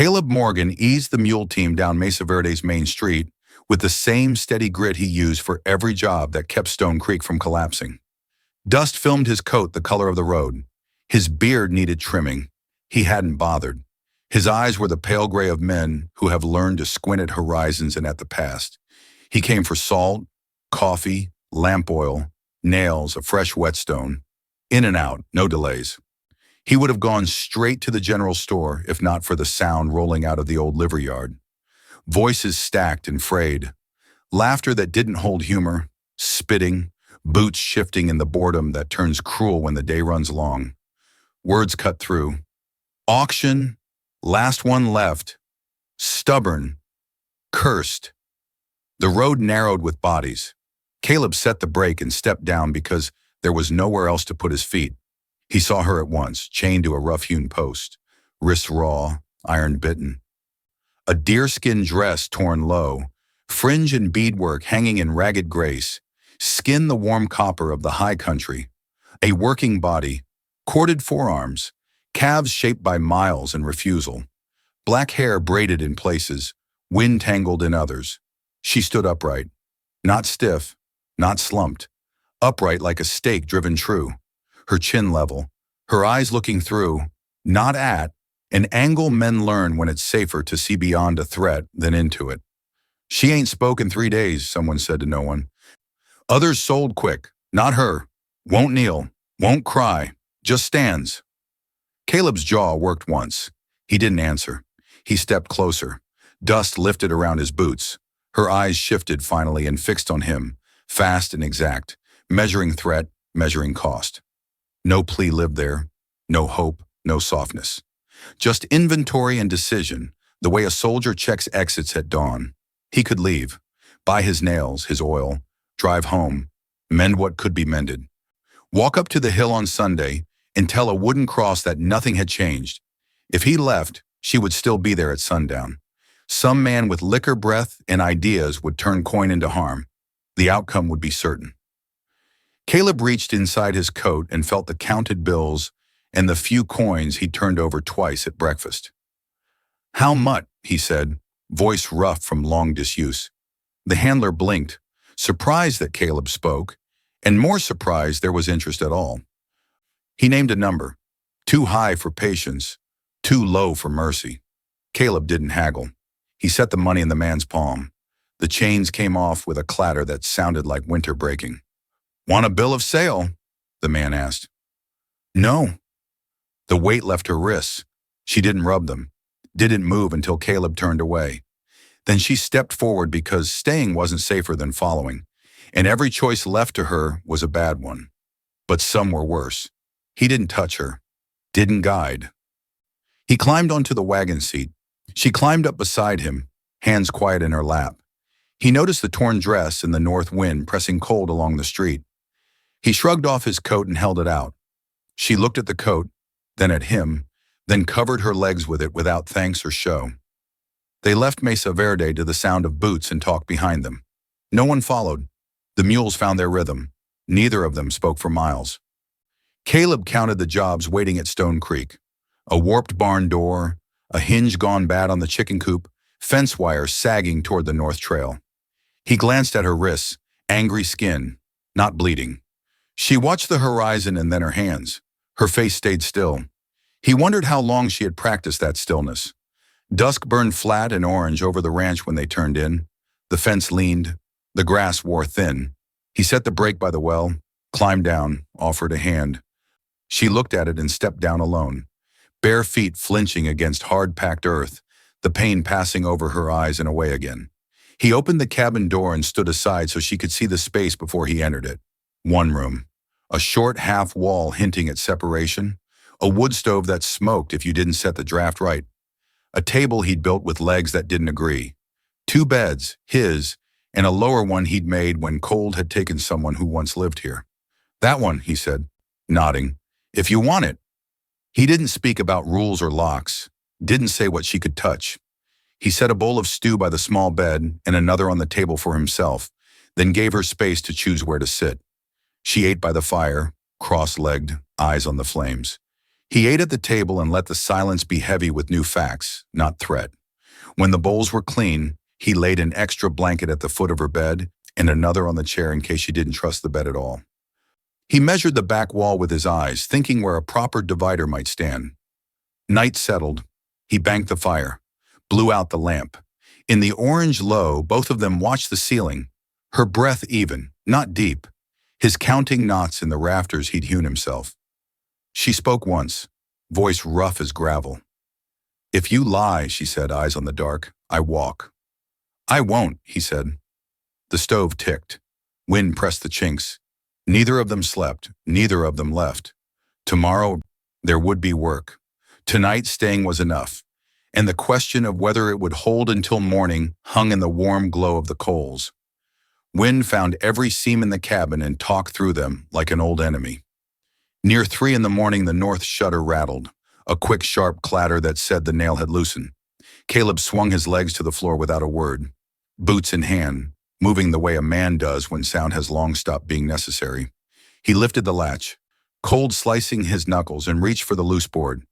Caleb Morgan eased the mule team down Mesa Verde's main street with the same steady grit he used for every job that kept Stone Creek from collapsing. Dust filmed his coat the color of the road. His beard needed trimming. He hadn't bothered. His eyes were the pale gray of men who have learned to squint at horizons and at the past. He came for salt, coffee, lamp oil, nails, a fresh whetstone. In and out, no delays. He would have gone straight to the general store if not for the sound rolling out of the old livery yard. Voices stacked and frayed. Laughter that didn't hold humor, spitting, boots shifting in the boredom that turns cruel when the day runs long. Words cut through. Auction, last one left, stubborn, cursed. The road narrowed with bodies. Caleb set the brake and stepped down because there was nowhere else to put his feet. He saw her at once, chained to a rough-hewn post, wrists raw, iron bitten. A deerskin dress torn low, fringe and beadwork hanging in ragged grace, skin the warm copper of the high country, a working body, corded forearms, calves shaped by miles and refusal, black hair braided in places, wind tangled in others. She stood upright, not stiff, not slumped, upright like a stake driven true, her chin level, her eyes looking through, not at, an angle men learn when it's safer to see beyond a threat than into it. She ain't spoken 3 days, someone said to no one. Others sold quick, not her. Won't kneel, won't cry, just stands. Caleb's jaw worked once. He didn't answer. He stepped closer. Dust lifted around his boots. Her eyes shifted finally and fixed on him, fast and exact, measuring threat, measuring cost. No plea lived there, no hope, no softness. Just inventory and decision, the way a soldier checks exits at dawn. He could leave, buy his nails, his oil, drive home, mend what could be mended. Walk up to the hill on Sunday and tell a wooden cross that nothing had changed. If he left, she would still be there at sundown. Some man with liquor breath and ideas would turn coin into harm. The outcome would be certain. Caleb reached inside his coat and felt the counted bills and the few coins he turned over twice at breakfast. How much, he said, voice rough from long disuse. The handler blinked, surprised that Caleb spoke, and more surprised there was interest at all. He named a number, too high for patience, too low for mercy. Caleb didn't haggle. He set the money in the man's palm. The chains came off with a clatter that sounded like winter breaking. Want a bill of sale? The man asked. No. The weight left her wrists. She didn't rub them, didn't move until Caleb turned away. Then she stepped forward because staying wasn't safer than following, and every choice left to her was a bad one. But some were worse. He didn't touch her, didn't guide. He climbed onto the wagon seat. She climbed up beside him, hands quiet in her lap. He noticed the torn dress in the north wind pressing cold along the street. He shrugged off his coat and held it out. She looked at the coat, then at him, then covered her legs with it without thanks or show. They left Mesa Verde to the sound of boots and talk behind them. No one followed. The mules found their rhythm. Neither of them spoke for miles. Caleb counted the jobs waiting at Stone Creek. A warped barn door, a hinge gone bad on the chicken coop, fence wire sagging toward the north trail. He glanced at her wrists, angry skin, not bleeding. She watched the horizon and then her hands. Her face stayed still. He wondered how long she had practiced that stillness. Dusk burned flat and orange over the ranch when they turned in. The fence leaned. The grass wore thin. He set the brake by the well, climbed down, offered a hand. She looked at it and stepped down alone, bare feet flinching against hard-packed earth, the pain passing over her eyes and away again. He opened the cabin door and stood aside so she could see the space before he entered it. One room. A short half wall hinting at separation. A wood stove that smoked if you didn't set the draft right. A table he'd built with legs that didn't agree. 2 beds, his, and a lower one he'd made when cold had taken someone who once lived here. That one, he said, nodding. If you want it. He didn't speak about rules or locks, didn't say what she could touch. He set a bowl of stew by the small bed and another on the table for himself, then gave her space to choose where to sit. She ate by the fire, cross-legged, eyes on the flames. He ate at the table and let the silence be heavy with new facts, not threat. When the bowls were clean, he laid an extra blanket at the foot of her bed and another on the chair in case she didn't trust the bed at all. He measured the back wall with his eyes, thinking where a proper divider might stand. Night settled. He banked the fire, blew out the lamp. In the orange glow, both of them watched the ceiling, her breath even, not deep, his counting knots in the rafters he'd hewn himself. She spoke once, voice rough as gravel. "If you lie," she said, eyes on the dark, "I walk." "I won't," he said. The stove ticked. Wind pressed the chinks. Neither of them slept, neither of them left. Tomorrow, there would be work. Tonight, staying was enough, and the question of whether it would hold until morning hung in the warm glow of the coals. Wind found every seam in the cabin and talked through them like an old enemy. Near 3 in the morning, the north shutter rattled, a quick, sharp clatter that said the nail had loosened. Caleb swung his legs to the floor without a word, boots in hand, moving the way a man does when sound has long stopped being necessary. He lifted the latch, cold slicing his knuckles, and reached for the loose board.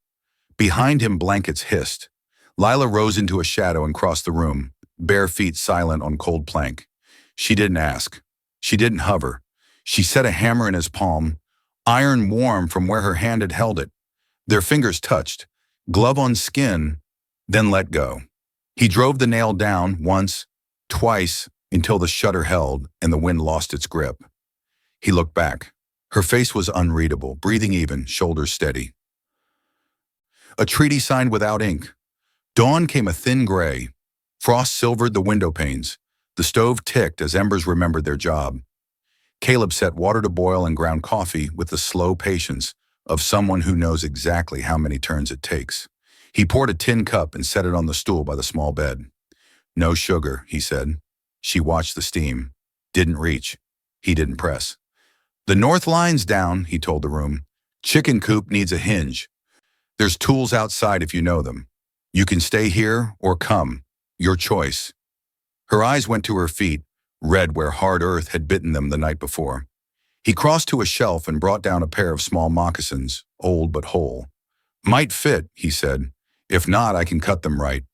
Behind him, blankets hissed. Lila rose into a shadow and crossed the room, bare feet silent on cold plank. She didn't ask. She didn't hover. She set a hammer in his palm, iron warm from where her hand had held it. Their fingers touched, glove on skin, then let go. He drove the nail down once, twice, until the shutter held and the wind lost its grip. He looked back. Her face was unreadable, breathing even, shoulders steady. A treaty signed without ink. Dawn came a thin gray. Frost silvered the window panes. The stove ticked as embers remembered their job. Caleb set water to boil and ground coffee with the slow patience of someone who knows exactly how many turns it takes. He poured a tin cup and set it on the stool by the small bed. "No sugar," he said. She watched the steam. Didn't reach. He didn't press. "The north line's down," he told the room. "Chicken coop needs a hinge. There's tools outside if you know them. You can stay here or come. Your choice." Her eyes went to her feet, red where hard earth had bitten them the night before. He crossed to a shelf and brought down a pair of small moccasins, old but whole. "Might fit," he said. "If not, I can cut them right."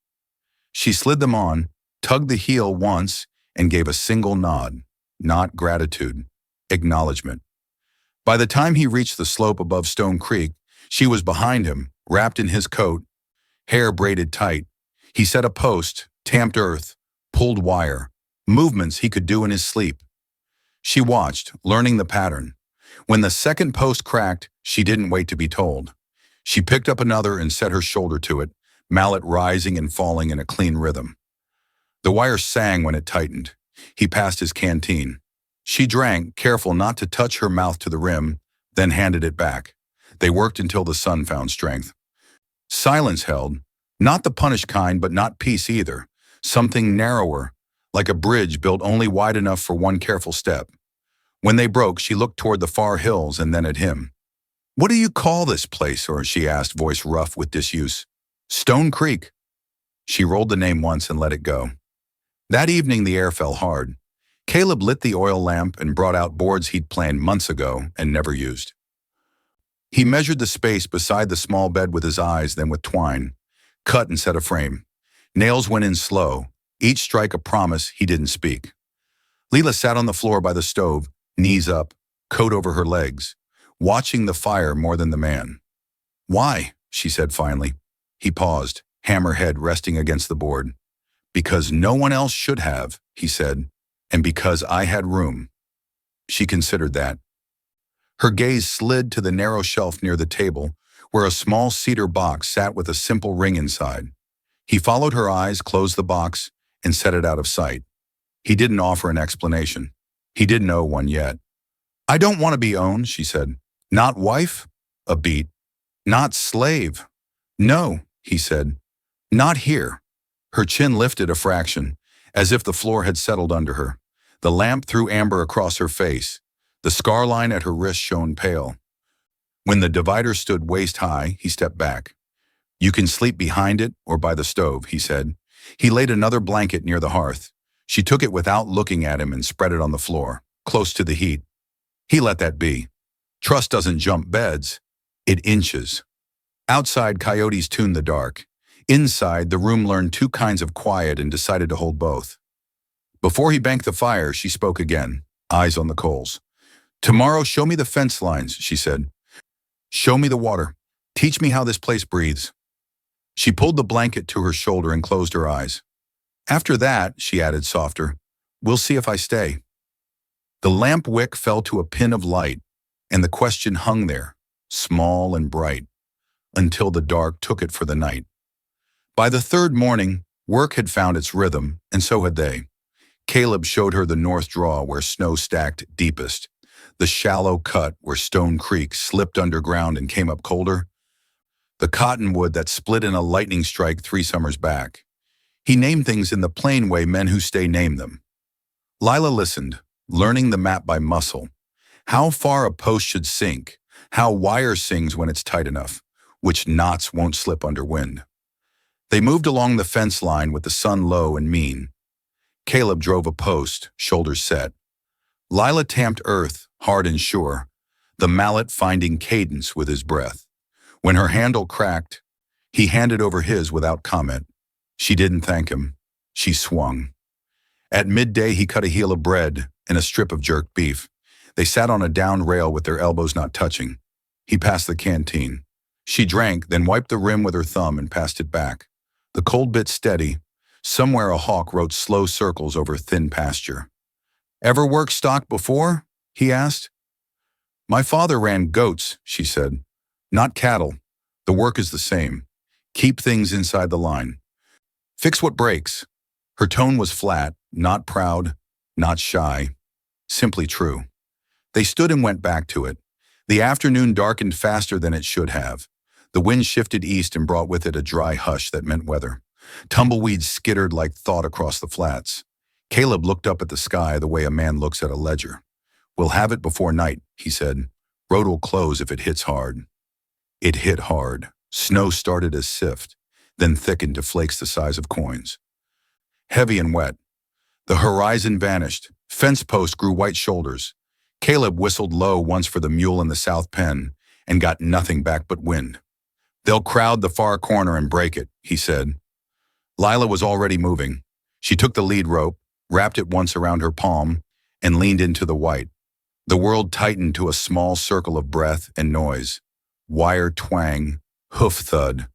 She slid them on, tugged the heel once, and gave a single nod. Not gratitude, acknowledgement. By the time he reached the slope above Stone Creek, she was behind him, wrapped in his coat, hair braided tight. He set a post, tamped earth, pulled wire, movements he could do in his sleep. She watched, learning the pattern. When the second post cracked, she didn't wait to be told. She picked up another and set her shoulder to it, mallet rising and falling in a clean rhythm. The wire sang when it tightened. He passed his canteen. She drank, careful not to touch her mouth to the rim, then handed it back. They worked until the sun found strength. Silence held, not the punished kind, but not peace either. Something narrower, like a bridge built only wide enough for one careful step. When they broke, she looked toward the far hills and then at him. "What do you call this place?" or she asked, voice rough with disuse. "Stone Creek." She rolled the name once and let it go. That evening the air fell hard. Caleb lit the oil lamp and brought out boards he'd planned months ago and never used. He measured the space beside the small bed with his eyes, then with twine, cut and set a frame. Nails went in slow, each strike a promise he didn't speak. Leela sat on the floor by the stove, knees up, coat over her legs, watching the fire more than the man. "Why?" she said finally. He paused, hammerhead resting against the board. "Because no one else should have," he said, "and because I had room." She considered that. Her gaze slid to the narrow shelf near the table, where a small cedar box sat with a simple ring inside. He followed her eyes, closed the box, and set it out of sight. He didn't offer an explanation. He didn't owe one yet. "I don't want to be owned," she said. "Not wife?" A beat. "Not slave?" "No," he said. "Not here." Her chin lifted a fraction, as if the floor had settled under her. The lamp threw amber across her face. The scar line at her wrist shone pale. When the divider stood waist high, he stepped back. "You can sleep behind it or by the stove," he said. He laid another blanket near the hearth. She took it without looking at him and spread it on the floor, close to the heat. He let that be. Trust doesn't jump beds. It inches. Outside, coyotes tuned the dark. Inside, the room learned two kinds of quiet and decided to hold both. Before he banked the fire, she spoke again, eyes on the coals. "Tomorrow, show me the fence lines," she said. "Show me the water. Teach me how this place breathes." She pulled the blanket to her shoulder and closed her eyes. "After that," she added softer, "we'll see if I stay." The lamp wick fell to a pin of light, and the question hung there, small and bright, until the dark took it for the night. By the third morning, work had found its rhythm, and so had they. Caleb showed her the north draw where snow stacked deepest, the shallow cut where Stone Creek slipped underground and came up colder, the cottonwood that split in a lightning strike 3 summers back. He named things in the plain way men who stay name them. Lila listened, learning the map by muscle. How far a post should sink, how wire sings when it's tight enough, which knots won't slip under wind. They moved along the fence line with the sun low and mean. Caleb drove a post, shoulders set. Lila tamped earth, hard and sure, the mallet finding cadence with his breath. When her handle cracked, he handed over his without comment. She didn't thank him. She swung. At midday, he cut a heel of bread and a strip of jerked beef. They sat on a down rail with their elbows not touching. He passed the canteen. She drank, then wiped the rim with her thumb and passed it back. The cold bit steady. Somewhere a hawk wrote slow circles over thin pasture. "Ever worked stock before?" he asked. "My father ran goats," she said. "Not cattle. The work is the same. Keep things inside the line. Fix what breaks." Her tone was flat, not proud, not shy, simply true. They stood and went back to it. The afternoon darkened faster than it should have. The wind shifted east and brought with it a dry hush that meant weather. Tumbleweeds skittered like thought across the flats. Caleb looked up at the sky the way a man looks at a ledger. "We'll have it before night," he said. "Road will close if it hits hard." It hit hard. Snow started as sift, then thickened to flakes the size of coins. Heavy and wet. The horizon vanished. Fence posts grew white shoulders. Caleb whistled low once for the mule in the south pen and got nothing back but wind. "They'll crowd the far corner and break it," he said. Lila was already moving. She took the lead rope, wrapped it once around her palm, and leaned into the white. The world tightened to a small circle of breath and noise. Wire twang, hoof thud,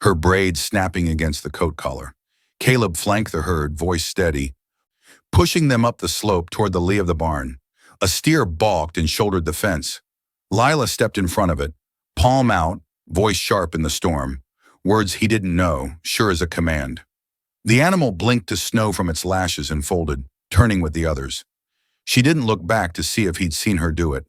her braids snapping against the coat collar. Caleb flanked the herd, voice steady, pushing them up the slope toward the lee of the barn. A steer balked and shouldered the fence. Lila stepped in front of it, palm out, voice sharp in the storm. Words he didn't know, sure as a command. The animal blinked to snow from its lashes and folded, turning with the others. She didn't look back to see if he'd seen her do it.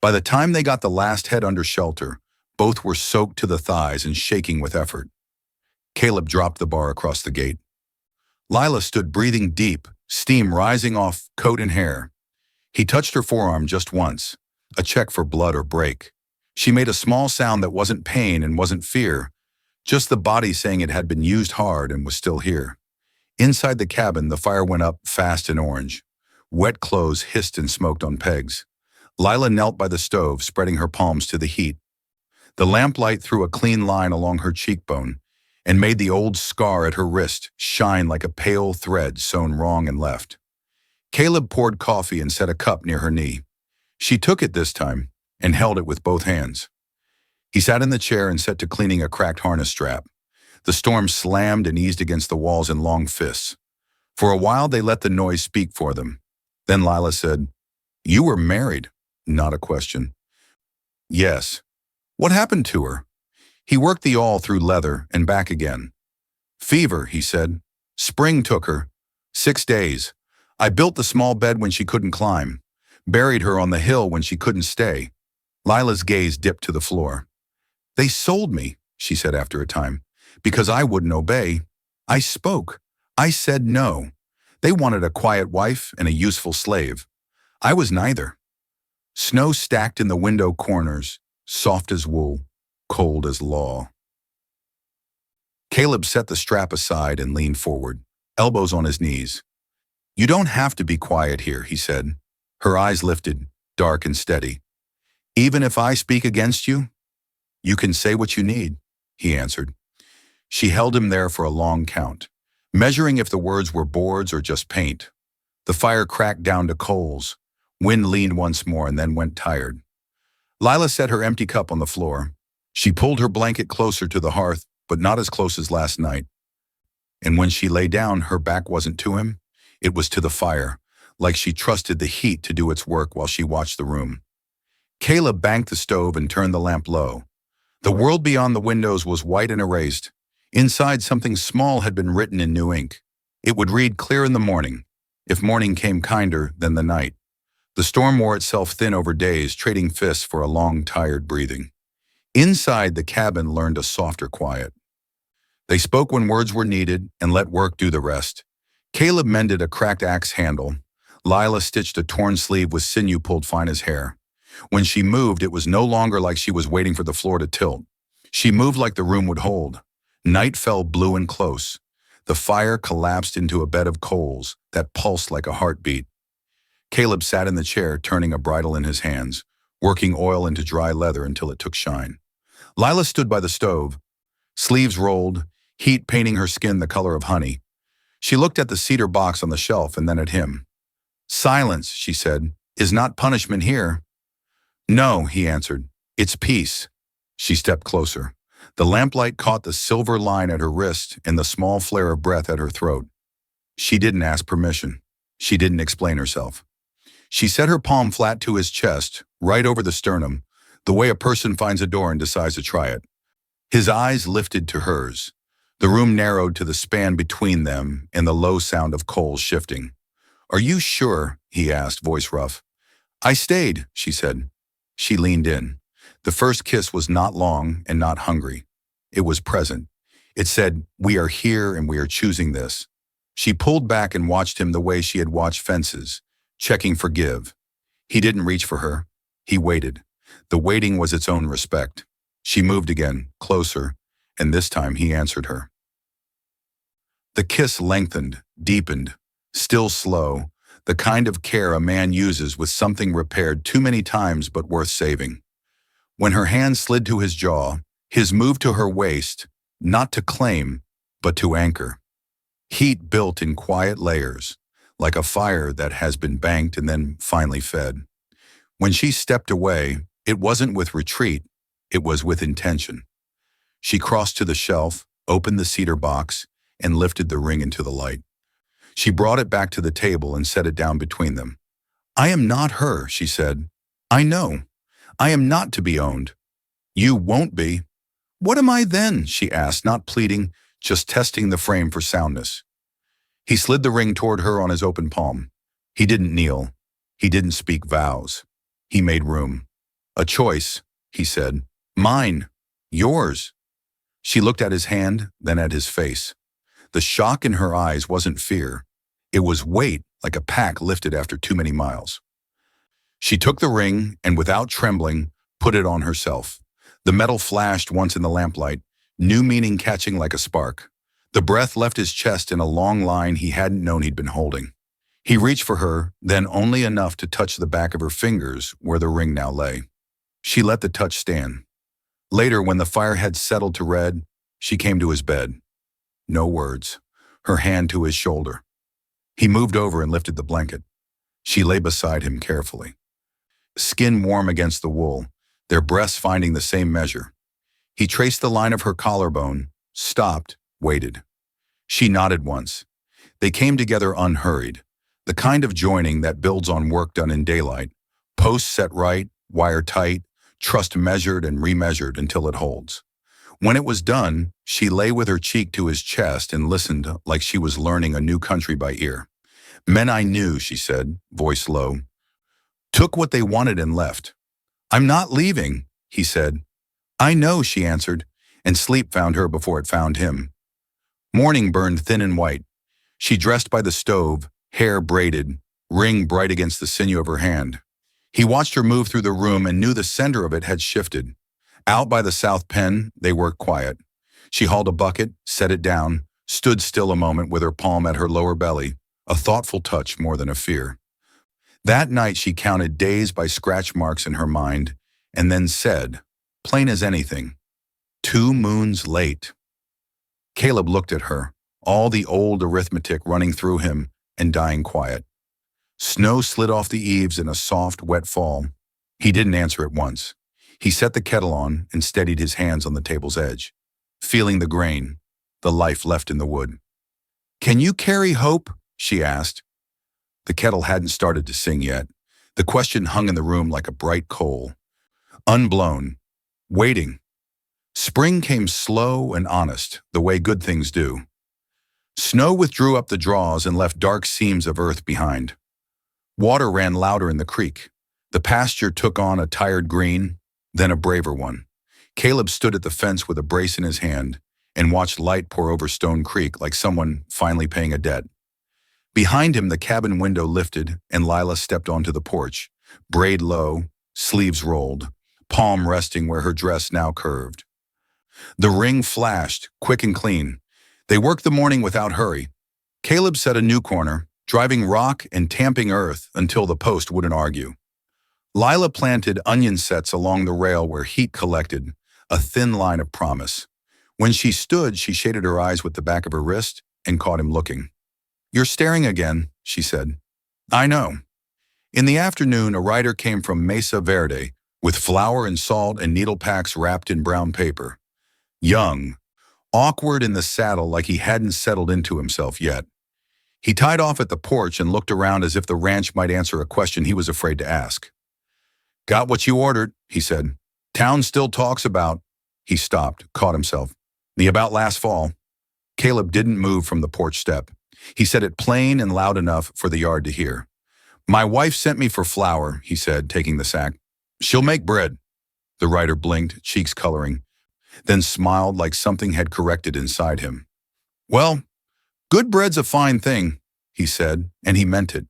By the time they got the last head under shelter, both were soaked to the thighs and shaking with effort. Caleb dropped the bar across the gate. Lila stood breathing deep, steam rising off coat and hair. He touched her forearm just once, a check for blood or break. She made a small sound that wasn't pain and wasn't fear, just the body saying it had been used hard and was still here. Inside the cabin, the fire went up fast and orange. Wet clothes hissed and smoked on pegs. Lila knelt by the stove, spreading her palms to the heat. The lamplight threw a clean line along her cheekbone and made the old scar at her wrist shine like a pale thread sewn wrong and left. Caleb poured coffee and set a cup near her knee. She took it this time and held it with both hands. He sat in the chair and set to cleaning a cracked harness strap. The storm slammed and eased against the walls in long fists. For a while, they let the noise speak for them. Then Lila said, "You were married." Not a question. "Yes." "What happened to her?" He worked the awl through leather and back again. "Fever," he said. "Spring took her. 6 days. I built the small bed when she couldn't climb. Buried her on the hill when she couldn't stay." Lila's gaze dipped to the floor. "They sold me," she said after a time, "because I wouldn't obey. I spoke. I said no. They wanted a quiet wife and a useful slave. I was neither." Snow stacked in the window corners, soft as wool, cold as law. Caleb set the strap aside and leaned forward, elbows on his knees. "You don't have to be quiet here," he said. Her eyes lifted, dark and steady. "Even if I speak against you?" You can say what you need, he answered. She held him there for a long count, measuring if the words were boards or just paint. The fire cracked down to coals. Wind leaned once more and then went tired. Lila set her empty cup on the floor. She pulled her blanket closer to the hearth, but not as close as last night. And when she lay down, her back wasn't to him. It was to the fire, like she trusted the heat to do its work while she watched the room. Caleb banked the stove and turned the lamp low. The world beyond the windows was white and erased. Inside, something small had been written in new ink. It would read clear in the morning, if morning came kinder than the night. The storm wore itself thin over days, trading fists for a long, tired breathing. Inside, the cabin learned a softer quiet. They spoke when words were needed and let work do the rest. Caleb mended a cracked axe handle. Lila stitched a torn sleeve with sinew pulled fine as hair. When she moved, it was no longer like she was waiting for the floor to tilt. She moved like the room would hold. Night fell blue and close. The fire collapsed into a bed of coals that pulsed like a heartbeat. Caleb sat in the chair, turning a bridle in his hands, working oil into dry leather until it took shine. Lila stood by the stove, sleeves rolled, heat painting her skin the color of honey. She looked at the cedar box on the shelf and then at him. Silence, she said, is not punishment here. No, he answered. It's peace. She stepped closer. The lamplight caught the silver line at her wrist and the small flare of breath at her throat. She didn't ask permission. She didn't explain herself. She set her palm flat to his chest, right over the sternum, the way a person finds a door and decides to try it. His eyes lifted to hers. The room narrowed to the span between them and the low sound of coals shifting. Are you sure? He asked, voice rough. I stayed, she said. She leaned in. The first kiss was not long and not hungry. It was present. It said, we are here and we are choosing this. She pulled back and watched him the way she had watched fences, checking for give. He didn't reach for her. He waited. The waiting was its own respect. She moved again, closer, and this time he answered her. The kiss lengthened, deepened, still slow, the kind of care a man uses with something repaired too many times but worth saving. When her hand slid to his jaw, his move to her waist, not to claim, but to anchor. Heat built in quiet layers, like a fire that has been banked and then finally fed. When she stepped away, it wasn't with retreat, it was with intention. She crossed to the shelf, opened the cedar box, and lifted the ring into the light. She brought it back to the table and set it down between them. I am not her, she said. I know. I am not to be owned. You won't be. What am I then? She asked, not pleading, just testing the frame for soundness. He slid the ring toward her on his open palm. He didn't kneel. He didn't speak vows. He made room. A choice, he said. Mine. Yours. She looked at his hand, then at his face. The shock in her eyes wasn't fear. It was weight, like a pack lifted after too many miles. She took the ring and, without trembling, put it on herself. The metal flashed once in the lamplight, new meaning catching like a spark. The breath left his chest in a long line he hadn't known he'd been holding. He reached for her, then only enough to touch the back of her fingers where the ring now lay. She let the touch stand. Later, when the fire had settled to red, she came to his bed. No words, her hand to his shoulder. He moved over and lifted the blanket. She lay beside him carefully. Skin warm against the wool, their breasts finding the same measure. He traced the line of her collarbone, stopped, waited. She nodded once. They came together unhurried, the kind of joining that builds on work done in daylight, posts set right, wire tight, trust measured and remeasured until it holds. When it was done, she lay with her cheek to his chest and listened like she was learning a new country by ear. Men I knew, she said, voice low, took what they wanted and left. I'm not leaving, he said. I know, she answered, and sleep found her before it found him. Morning burned thin and white. She dressed by the stove, hair braided, ring bright against the sinew of her hand. He watched her move through the room and knew the center of it had shifted. Out by the south pen, they worked quiet. She hauled a bucket, set it down, stood still a moment with her palm at her lower belly, a thoughtful touch more than a fear. That night she counted days by scratch marks in her mind, and then said, plain as anything. 2 moons late. Caleb looked at her, all the old arithmetic running through him and dying quiet. Snow slid off the eaves in a soft, wet fall. He didn't answer at once. He set the kettle on and steadied his hands on the table's edge, feeling the grain, the life left in the wood. "Can you carry hope?" she asked. The kettle hadn't started to sing yet. The question hung in the room like a bright coal. Unblown. Waiting. Spring came slow and honest, the way good things do. Snow withdrew up the draws and left dark seams of earth behind. Water ran louder in the creek. The pasture took on a tired green, then a braver one. Caleb stood at the fence with a brace in his hand and watched light pour over Stone Creek like someone finally paying a debt. Behind him, the cabin window lifted and Lila stepped onto the porch, braid low, sleeves rolled, palm resting where her dress now curved. The ring flashed, quick and clean. They worked the morning without hurry. Caleb set a new corner, driving rock and tamping earth until the post wouldn't argue. Lila planted onion sets along the rail where heat collected, a thin line of promise. When she stood, she shaded her eyes with the back of her wrist and caught him looking. "You're staring again," she said. "I know." In the afternoon, a rider came from Mesa Verde with flour and salt and needle packs wrapped in brown paper. Young, awkward in the saddle like he hadn't settled into himself yet. He tied off at the porch and looked around as if the ranch might answer a question he was afraid to ask. "Got what you ordered," he said. "Town still talks about—" He stopped, caught himself. "The about last fall." Caleb didn't move from the porch step. He said it plain and loud enough for the yard to hear. "My wife sent me for flour," he said, taking the sack. "She'll make bread." The rider blinked, cheeks coloring, then smiled like something had corrected inside him. "Well, good bread's a fine thing," he said, and he meant it.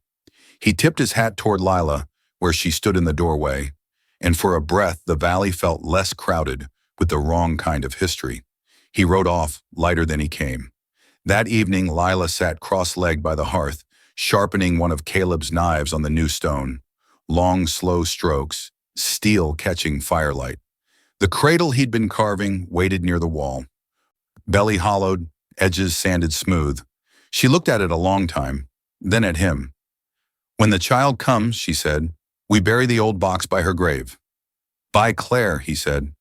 He tipped his hat toward Lila, where she stood in the doorway, and for a breath the valley felt less crowded with the wrong kind of history. He rode off, lighter than he came. That evening, Lila sat cross-legged by the hearth, sharpening one of Caleb's knives on the new stone. Long, slow strokes, steel catching firelight. The cradle he'd been carving waited near the wall. Belly hollowed, edges sanded smooth. She looked at it a long time, then at him. "When the child comes," she said, "we bury the old box by her grave." "By Claire," he said.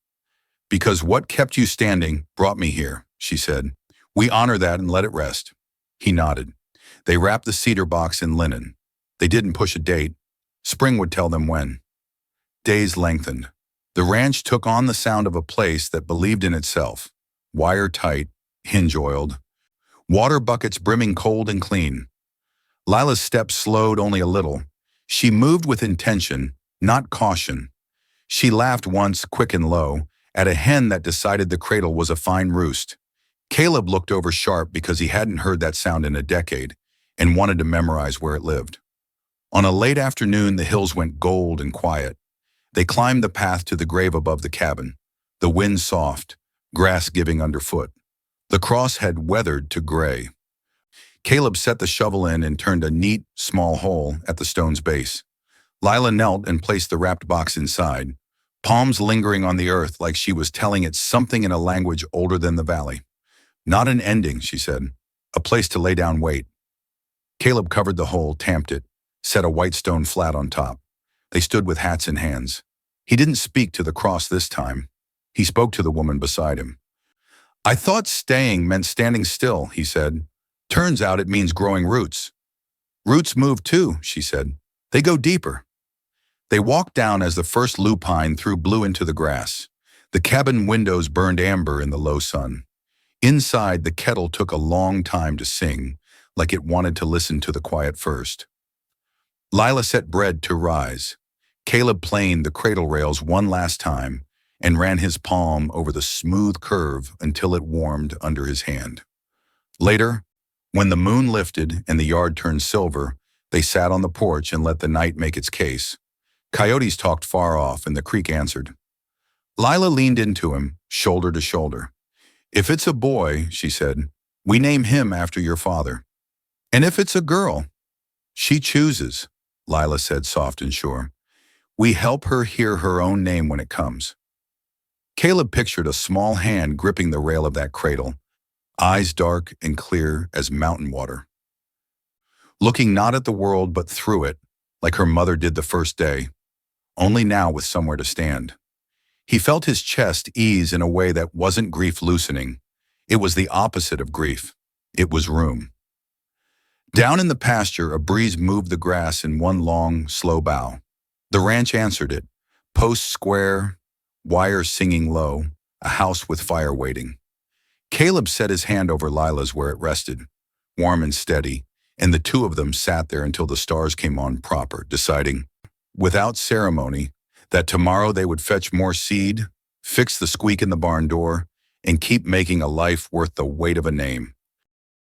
"Because what kept you standing brought me here," she said. "We honor that and let it rest." He nodded. They wrapped the cedar box in linen. They didn't push a date. Spring would tell them when. Days lengthened. The ranch took on the sound of a place that believed in itself. Wire tight, hinge oiled. Water buckets brimming cold and clean. Lila's steps slowed only a little. She moved with intention, not caution. She laughed once, quick and low, at a hen that decided the cradle was a fine roost. Caleb looked over sharp because he hadn't heard that sound in a decade and wanted to memorize where it lived. On a late afternoon, the hills went gold and quiet. They climbed the path to the grave above the cabin, the wind soft, grass giving underfoot. The cross had weathered to gray. Caleb set the shovel in and turned a neat, small hole at the stone's base. Lila knelt and placed the wrapped box inside, palms lingering on the earth like she was telling it something in a language older than the valley. "Not an ending," she said. "A place to lay down weight." Caleb covered the hole, tamped it, set a white stone flat on top. They stood with hats in hands. He didn't speak to the cross this time. He spoke to the woman beside him. "I thought staying meant standing still," he said. "Turns out it means growing roots." "Roots move too," she said. "They go deeper." They walked down as the first lupine threw blue into the grass. The cabin windows burned amber in the low sun. Inside, the kettle took a long time to sing, like it wanted to listen to the quiet first. Lila set bread to rise. Caleb planed the cradle rails one last time and ran his palm over the smooth curve until it warmed under his hand. Later, when the moon lifted and the yard turned silver, they sat on the porch and let the night make its case. Coyotes talked far off and the creek answered. Lila leaned into him, shoulder to shoulder. "If it's a boy," she said, "we name him after your father. And if it's a girl, she chooses," Lila said, soft and sure. "We help her hear her own name when it comes." Caleb pictured a small hand gripping the rail of that cradle, eyes dark and clear as mountain water, looking not at the world but through it, like her mother did the first day, only now with somewhere to stand. He felt his chest ease in a way that wasn't grief loosening. It was the opposite of grief. It was room. Down in the pasture, a breeze moved the grass in one long, slow bow. The ranch answered it, posts square, wires singing low, a house with fire waiting. Caleb set his hand over Lila's where it rested, warm and steady, and the two of them sat there until the stars came on proper, deciding, without ceremony, that tomorrow they would fetch more seed, fix the squeak in the barn door, and keep making a life worth the weight of a name.